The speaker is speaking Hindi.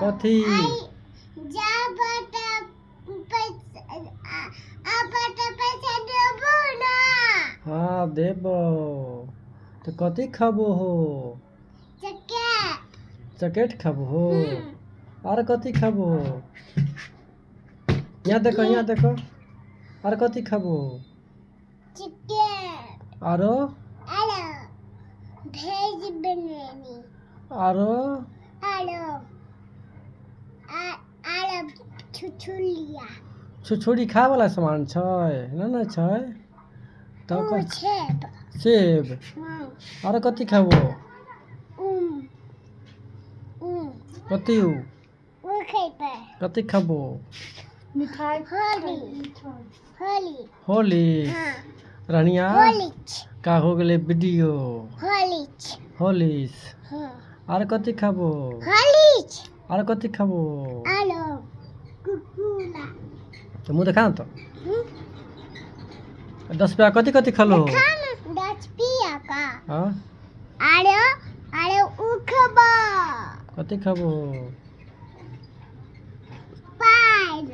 कथी हाँ देबो तो कथी खाबो हो चॉकलेट खाबो हो और कथी खाबो यहाँ देखो और कथी खाबो आरो भेज बिरयानी आरो छुछुलिया छुछुड़ी खाए वाला सामान छै ना छै तो सेब और कथी खाबो कथी कथी खाबो मिठाई होली रानिया का हो गेले वीडियो होलिस और कथी खाबो और कथी खाबो तो मुँह देखा तो 10 रुपया कथी कथी खालो 10 रुपया का हाँ अरे उखबा कथी खाबो पार